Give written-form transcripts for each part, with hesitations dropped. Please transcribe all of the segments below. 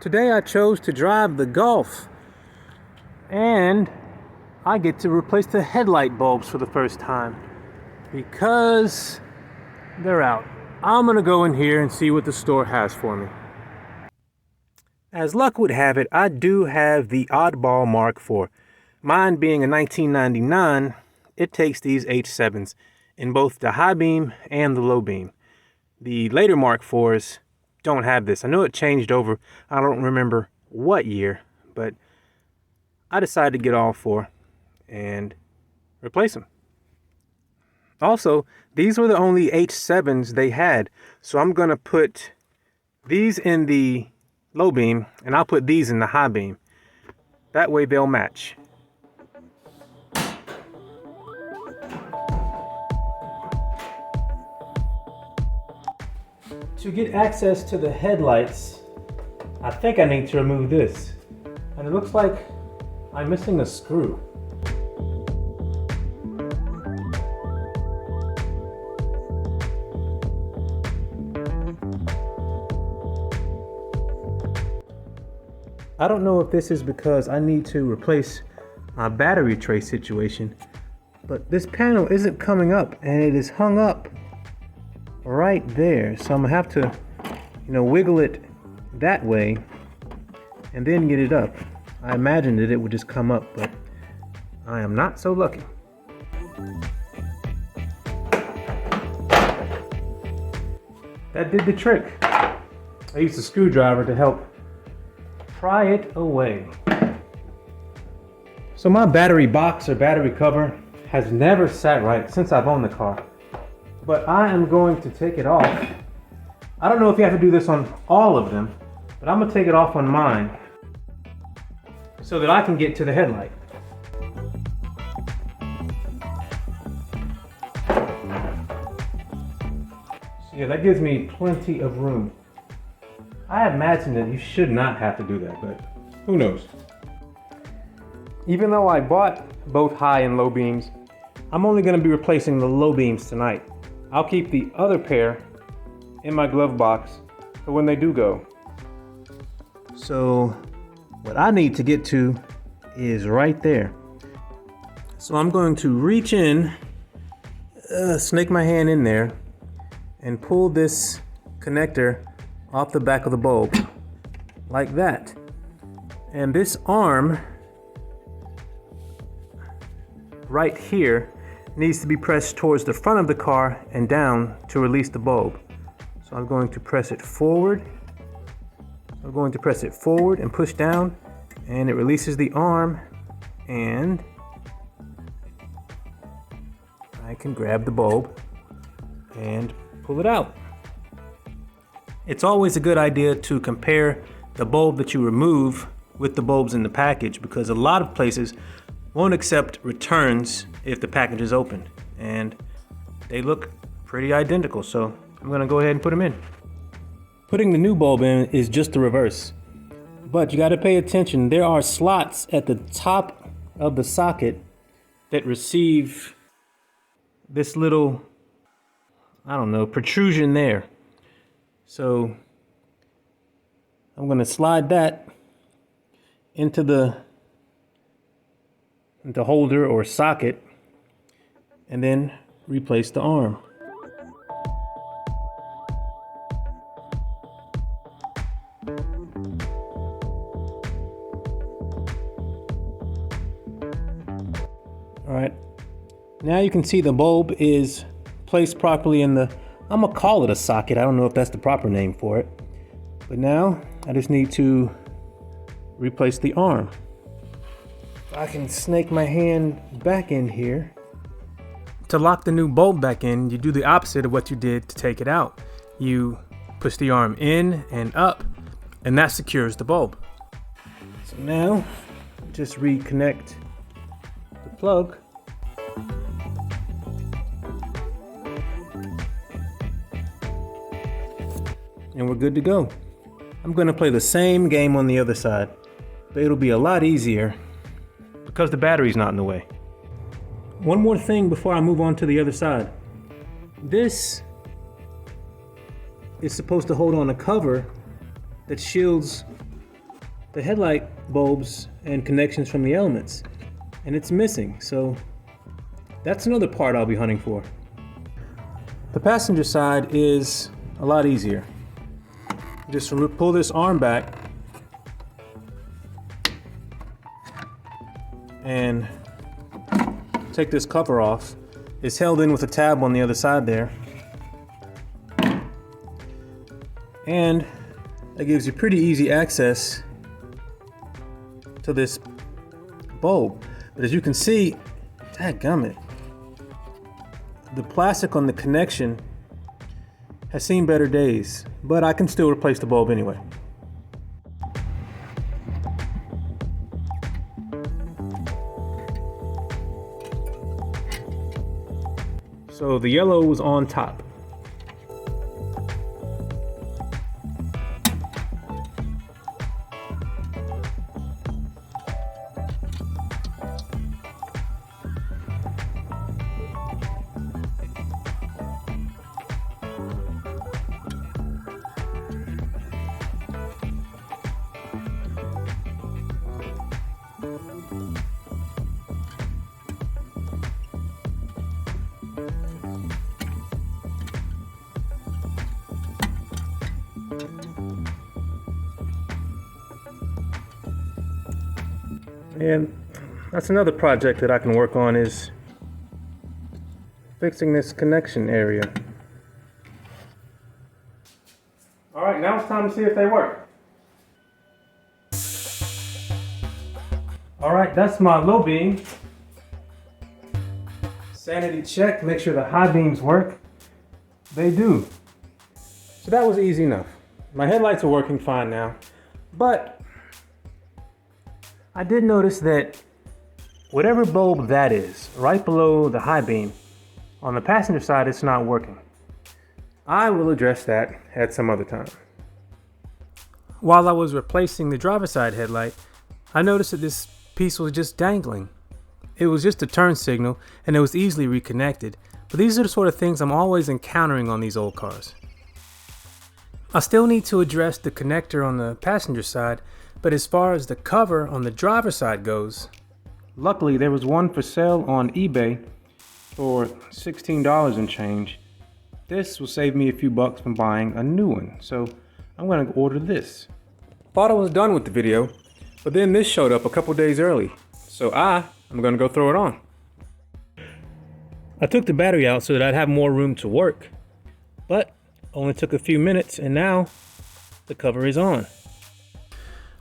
Today I chose to drive the Golf, and I get to replace the headlight bulbs for the first time because they're out. I'm gonna go in here and see what the store has for me. As luck would have it, I do have the oddball Mark IV. Mine being a 1999, it takes these H7s in both the high beam and the low beam. The later Mark IVs don't have this. I know it changed over, I don't remember what year, but I decided to get all four and replace them. Also, these were the only H7s they had, so I'm gonna put these in the low beam and I'll put these in the high beam. That way they'll match. To get access to the headlights, I think I need to remove this. And it looks like I'm missing a screw. I don't know if this is because I need to replace my battery tray situation, but this panel isn't coming up and it is hung up right there. So I'm gonna have to, wiggle it that way and then get it up. I imagined that it would just come up, but I am not so lucky. That did the trick. I used a screwdriver to help pry it away. So my battery box or battery cover has never sat right since I've owned the car. But I am going to take it off. I don't know if you have to do this on all of them, but I'm gonna take it off on mine so that I can get to the headlight. So yeah, that gives me plenty of room. I imagine that you should not have to do that, but who knows? Even though I bought both high and low beams, I'm only gonna be replacing the low beams tonight. I'll keep the other pair in my glove box for when they do go. So what I need to get to is right there. So I'm going to reach in, snake my hand in there, and pull this connector off the back of the bulb, like that. And this arm right here needs to be pressed towards the front of the car and down to release the bulb. So I'm going to press it forward. I'm going to press it forward and push down, and it releases the arm, and I can grab the bulb and pull it out. It's always a good idea to compare the bulb that you remove with the bulbs in the package, because a lot of places won't accept returns if the package is opened, and they look pretty identical, so I'm gonna go ahead and put them in. Putting the new bulb in is just the reverse, but you gotta pay attention. There are slots at the top of the socket that receive this little, protrusion there. So I'm gonna slide that into the holder or socket and then replace the arm. All right, now you can see the bulb is placed properly in the, I'm gonna call it a socket. I don't know if that's the proper name for it, but now I just need to replace the arm. I can snake my hand back in here. To lock the new bulb back in, you do the opposite of what you did to take it out. You push the arm in and up, and that secures the bulb. So now, just reconnect the plug. And we're good to go. I'm gonna play the same game on the other side, but it'll be a lot easier because the battery's not in the way. One more thing before I move on to the other side. This is supposed to hold on a cover that shields the headlight bulbs and connections from the elements, and it's missing, so that's another part I'll be hunting for. The passenger side is a lot easier. Just pull this arm back and take this cover off. It's held in with a tab on the other side there. And that gives you pretty easy access to this bulb. But as you can see, dadgummit, the plastic on the connection has seen better days, but I can still replace the bulb anyway. So the yellow was on top. And that's another project that I can work on, is fixing this connection area. All right, now it's time to see if they work. All right, that's my low beam. Sanity check, make sure the high beams work. They do. So that was easy enough. My headlights are working fine now, but I did notice that whatever bulb that is, right below the high beam, on the passenger side, it's not working. I will address that at some other time. While I was replacing the driver's side headlight, I noticed that this piece was just dangling. It was just a turn signal and it was easily reconnected, but these are the sort of things I'm always encountering on these old cars. I still need to address the connector on the passenger side, but as far as the cover on the driver's side goes, luckily there was one for sale on eBay for $16 and change. This will save me a few bucks from buying a new one, so I'm gonna order this. Thought I was done with the video, but then this showed up a couple days early, so I'm gonna go throw it on. I took the battery out so that I'd have more room to work, but only took a few minutes and now the cover is on.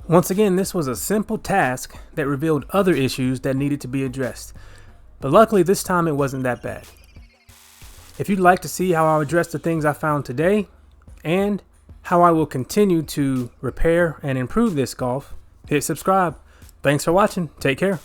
Once again, this was a simple task that revealed other issues that needed to be addressed, but luckily this time it wasn't that bad. If you'd like to see how I'll address the things I found today and how I will continue to repair and improve this Golf, hit subscribe. Thanks for watching. Take care.